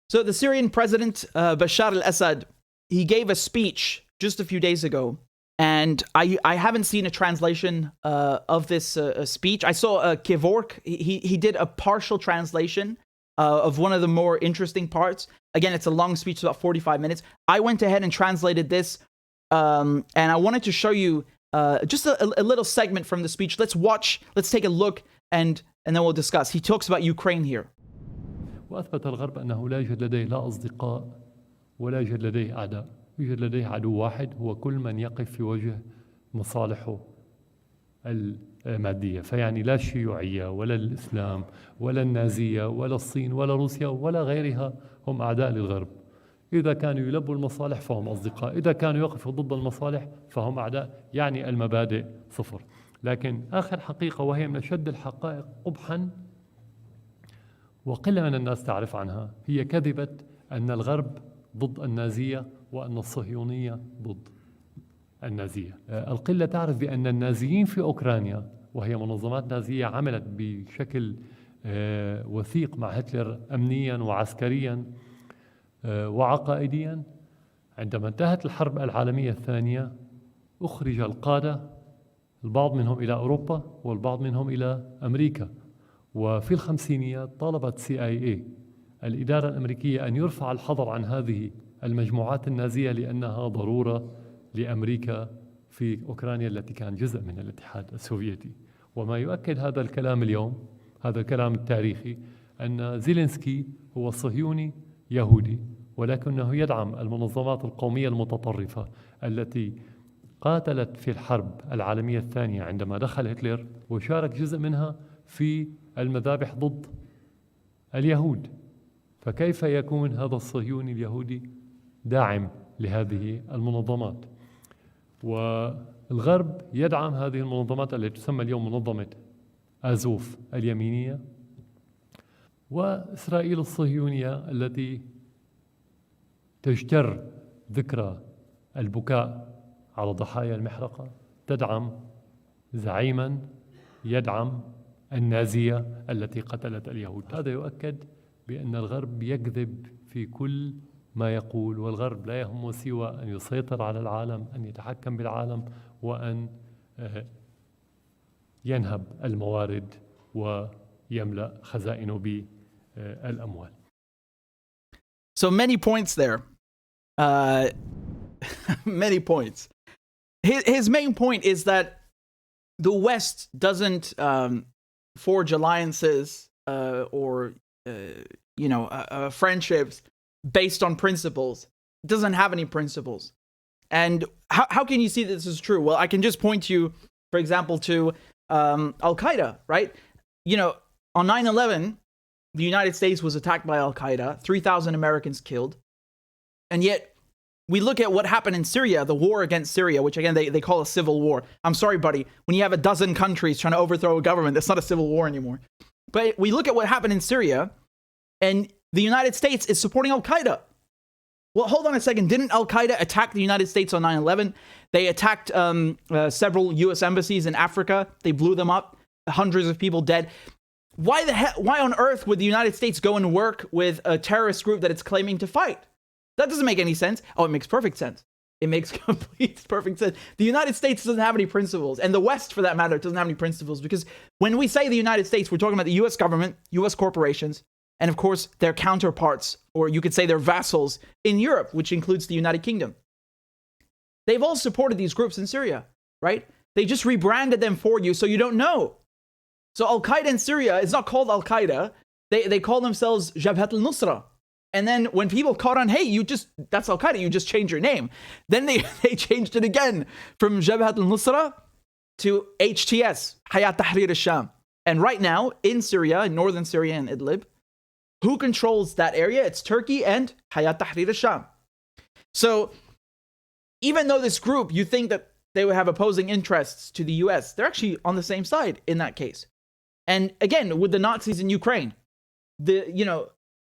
So the Syrian president, Bashar al-Assad, he gave a speech just a few days ago. And I haven't seen a translation of this speech. I saw Kevork. He did a partial translation of one of the more interesting parts. Again, it's a long speech, about 45 minutes. I went ahead and translated this. And I wanted to show you just a little segment from the speech. Let's take a look, and then we'll discuss. He talks about Ukraine here. وأثبت الغرب أنه لا يوجد لديه لا أصدقاء ولا يوجد لديه أعداء. يوجد لديه عدو واحد هو كل من يقف في وجه مصالحه المادية. فيعني لا الشيوعية ولا الإسلام ولا النازية ولا الصين ولا روسيا ولا غيرها هم أعداء للغرب. إذا كانوا يلبوا المصالح فهم أصدقاء، إذا كانوا يقفوا ضد المصالح فهم أعداء. يعني المبادئ صفر. لكن آخر حقيقة، وهي من أشد الحقائق قبحا وقلة من الناس تعرف عنها، هي كذبة أن الغرب ضد النازية وأن الصهيونية ضد النازية. القلة تعرف بأن النازيين في أوكرانيا، وهي منظمات نازية عملت بشكل وثيق مع هتلر أمنيا وعسكريا وعقائديا، عندما انتهت الحرب العالمية الثانية أخرج القادة، البعض منهم إلى أوروبا والبعض منهم إلى أمريكا. وفي الخمسينيات طالبت CIA الإدارة الأمريكية أن يرفع الحظر عن هذه المجموعات النازية لأنها ضرورة لأمريكا في أوكرانيا التي كان جزء من الاتحاد السوفيتي. وما يؤكد هذا الكلام اليوم، هذا الكلام التاريخي، أن زيلينسكي هو صهيوني يهودي، ولكنه يدعم المنظمات القومية المتطرفة التي قاتلت في الحرب العالمية الثانية عندما دخل هتلر، وشارك جزء منها في المذابح ضد اليهود. فكيف يكون هذا الصهيوني اليهودي داعم لهذه المنظمات؟ والغرب يدعم هذه المنظمات التي تسمى اليوم منظمة آزوف اليمينية، وإسرائيل الصهيونية التي تجتر ذكرى البكاء على ضحايا المحرقة، تدعم زعيما يدعم النازية التي قتلت اليهود. هذا يؤكد بأن الغرب يكذب في كل ما يقول، والغرب لا يهمه سوى أن يسيطر على العالم، أن يتحكم بالعالم، وأن ينهب الموارد ويملأ خزائنه بالأموال. So many points there. Many points. His main point is that the West doesn't forge alliances or friendships based on principles. It doesn't have any principles. And how can you see that this is true? Well, I can just point you, for example, to Al-Qaeda, right? On 9/11, the United States was attacked by Al-Qaeda, 3,000 Americans killed. And yet, we look at what happened in Syria, the war against Syria, which again, they call a civil war. I'm sorry, buddy. When you have a dozen countries trying to overthrow a government, that's not a civil war anymore. But we look at what happened in Syria, and the United States is supporting Al-Qaeda. Well, hold on a second. Didn't Al-Qaeda attack the United States on 9/11? They attacked several U.S. embassies in Africa. They blew them up. Hundreds of people dead. Why on earth would the United States go and work with a terrorist group that it's claiming to fight? That doesn't make any sense. Oh, it makes perfect sense. It makes perfect sense. The United States doesn't have any principles, and the West, for that matter, doesn't have any principles, because when we say the United States, we're talking about the U.S. government, U.S. corporations, and of course, their counterparts, or you could say their vassals in Europe, which includes the United Kingdom. They've all supported these groups in Syria, right? They just rebranded them for you so you don't know. So Al-Qaeda in Syria is not called Al-Qaeda. They call themselves Jabhat al-Nusra. And then when people caught on, hey, that's Al-Qaeda, you just changed your name. Then they changed it again from Jabhat al-Nusra to HTS, Hayat Tahrir al-Sham. And right now, in Syria, in northern Syria and Idlib, who controls that area? It's Turkey and Hayat Tahrir al-Sham. So even though this group, you think that they would have opposing interests to the US, they're actually on the same side in that case. And again, with the Nazis in Ukraine,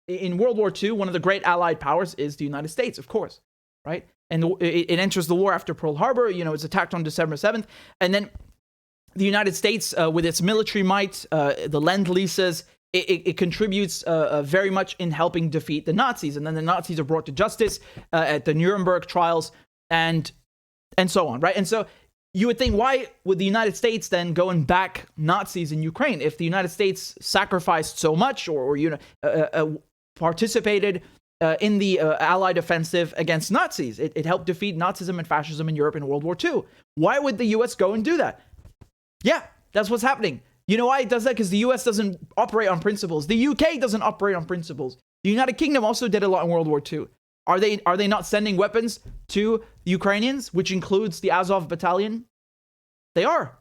in World War II, one of the great allied powers is the United States, of course, right? And it enters the war after Pearl Harbor. It's attacked on December 7th. And then the United States, with its military might, the Lend-Leases, it contributes very much in helping defeat the Nazis. And then the Nazis are brought to justice at the Nuremberg trials and so on, right? And so you would think, why would the United States then go and back Nazis in Ukraine if the United States sacrificed so much or participated in the Allied offensive against Nazis? It helped defeat Nazism and fascism in Europe in World War II. Why would the US go and do that? Yeah, that's what's happening. You know why it does that? Because the US doesn't operate on principles. The UK doesn't operate on principles. The United Kingdom also did a lot in World War II. Are they not sending weapons to Ukrainians, which includes the Azov battalion? They are.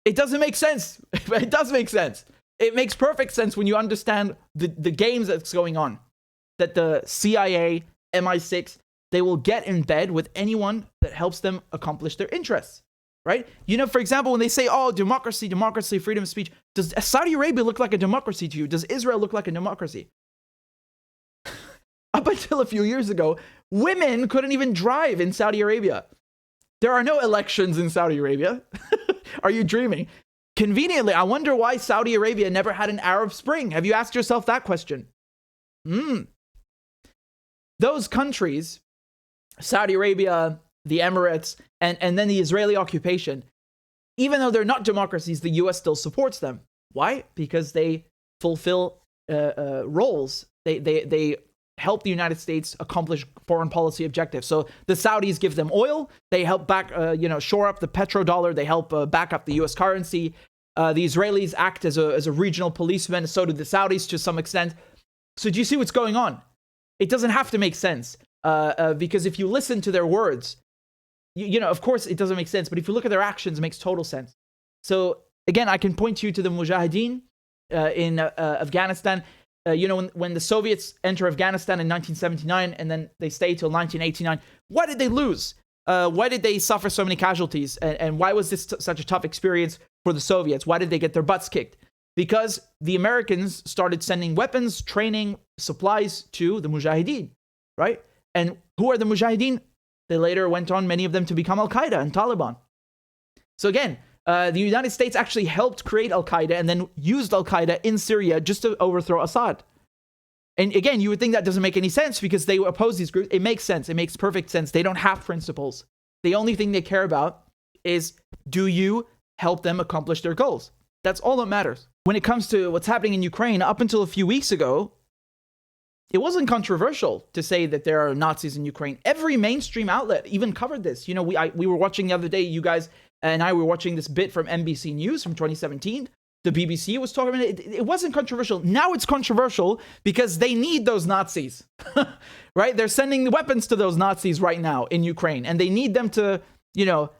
It doesn't make sense. It does make sense. It makes perfect sense when you understand the games that's going on. That the CIA, MI6, they will get in bed with anyone that helps them accomplish their interests. Right? You know, for example, when they say, oh, democracy, freedom of speech, does Saudi Arabia look like a democracy to you? Does Israel look like a democracy? Up until a few years ago, women couldn't even drive in Saudi Arabia. There are no elections in Saudi Arabia. Are you dreaming? Conveniently, I wonder why Saudi Arabia never had an Arab Spring. Have you asked yourself that question? Those countries, Saudi Arabia, the Emirates, and then the Israeli occupation, even though they're not democracies, the US still supports them. Why? Because they fulfill roles. They help the United States accomplish foreign policy objectives. So the Saudis give them oil. They help back, shore up the petrodollar. They help back up the US currency. The Israelis act as a regional policeman. So do the Saudis to some extent. So do you see what's going on? It doesn't have to make sense because if you listen to their words, of course it doesn't make sense. But if you look at their actions, it makes total sense. So again, I can point you to the Mujahideen in Afghanistan. When the Soviets enter Afghanistan in 1979 and then they stay till 1989, why did they lose? Why did they suffer so many casualties? And why was this such a tough experience for the Soviets? Why did they get their butts kicked? Because the Americans started sending weapons, training, supplies to the Mujahideen, right? And who are the Mujahideen? They later went on, many of them, to become Al-Qaeda and Taliban. So again, the United States actually helped create Al-Qaeda and then used Al-Qaeda in Syria just to overthrow Assad. And again, you would think that doesn't make any sense because they oppose these groups. It makes sense. It makes perfect sense. They don't have principles. The only thing they care about is, do you help them accomplish their goals? That's all that matters. When it comes to what's happening in Ukraine, up until a few weeks ago, it wasn't controversial to say that there are Nazis in Ukraine. Every mainstream outlet even covered this. We were watching the other day, you guys and I were watching this bit from NBC News from 2017. The BBC was talking about it. It wasn't controversial. Now it's controversial because they need those Nazis, right? They're sending the weapons to those Nazis right now in Ukraine, and they need them to,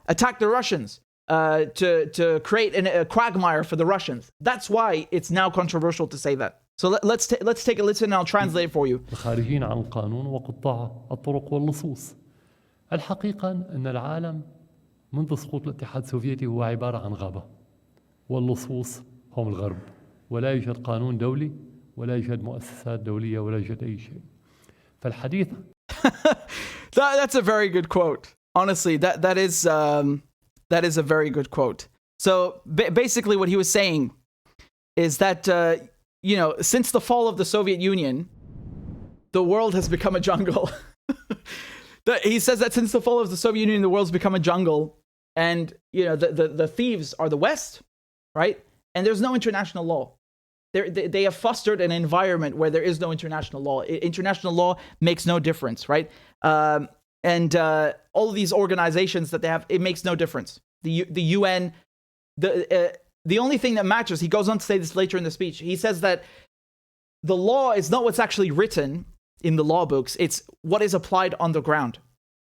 attack the Russians, to create a quagmire for the Russians. That's why it's now controversial to say that. So let's take a listen and I'll translate for you. الخارجين عن القانون وقطاع الطرق واللصوص. الحقيقة أن العالم منذ سقوط الاتحاد السوفيتي هو عبارة عن غابة. واللصوص هم الغرب. ولا يوجد قانون دولي ولا يوجد مؤسسات دولية ولا يوجد أي شيء. فالحديث. That's a very good quote. Honestly, that is a very good quote. So basically what he was saying is that since the fall of the Soviet Union, the world has become a jungle. He says that since the fall of the Soviet Union, the world's become a jungle, and the thieves are the West, right? And there's no international law. They have fostered an environment where there is no international law. International law makes no difference, right? And all of these organizations that they have, it makes no difference. The UN, the only thing that matters, he goes on to say this later in the speech, he says that the law is not what's actually written in the law books, it's what is applied on the ground,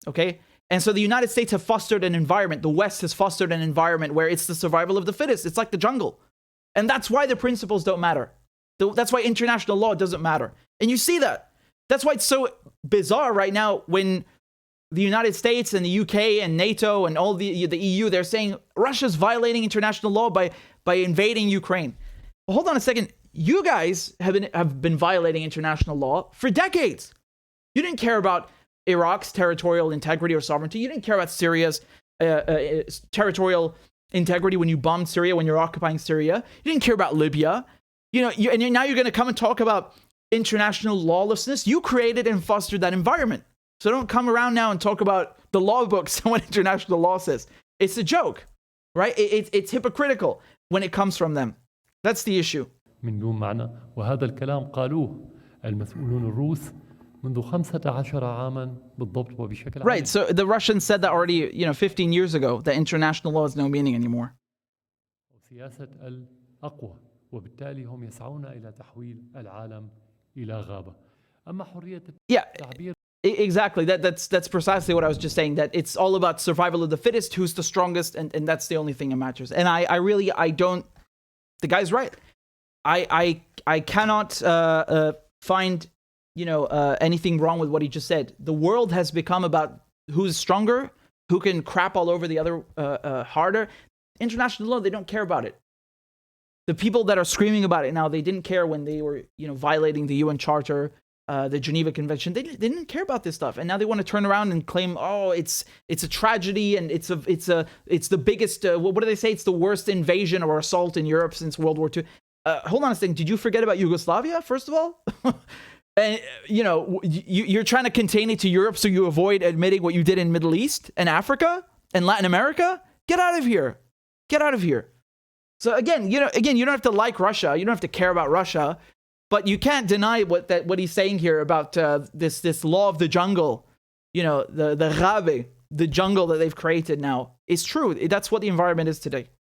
okay? And so the United States have fostered an environment, the West has fostered an environment where it's the survival of the fittest. It's like the jungle. And that's why the principles don't matter. That's why international law doesn't matter. And you see that. That's why it's so bizarre right now when the United States and the UK and NATO and all the EU, they're saying Russia's violating international law by invading Ukraine. Well, hold on a second. You guys have been violating international law for decades. You didn't care about Iraq's territorial integrity or sovereignty. You didn't care about Syria's territorial integrity when you bombed Syria, when you're occupying Syria. You didn't care about Libya. Now you're going to come and talk about international lawlessness. You created and fostered that environment. So don't come around now and talk about the law books and what international law says. It's a joke, right? It's hypocritical when it comes from them. That's the issue. من دون معنى، وهذا الكلام قالوه المسؤولون الروس منذ 15 عاما بالضبط وبشكل Right, so the Russians said that already, 15 years ago, that international law has no meaning anymore. سياسة الأقوى، وبالتالي هم يسعون إلى تحويل العالم إلى غابة. أما حرية التعبير. Exactly. That's precisely what I was just saying, that it's all about survival of the fittest, who's the strongest, and that's the only thing that matters. And I don't, the guy's right. I cannot find, anything wrong with what he just said. The world has become about who's stronger, who can crap all over the other harder. International law, they don't care about it. The people that are screaming about it now, they didn't care when they were, violating the UN Charter, the Geneva Convention. They didn't care about this stuff, and now they want to turn around and claim, oh, it's a tragedy, and it's the biggest. What do they say? It's the worst invasion or assault in Europe since World War II. Hold on a second. Did you forget about Yugoslavia? First of all, and you're trying to contain it to Europe so you avoid admitting what you did in Middle East and Africa and Latin America. Get out of here. Get out of here. So again, you don't have to like Russia. You don't have to care about Russia. But you can't deny what he's saying here about this law of the jungle, the Ghabe, the jungle that they've created now. It's true. That's what the environment is today.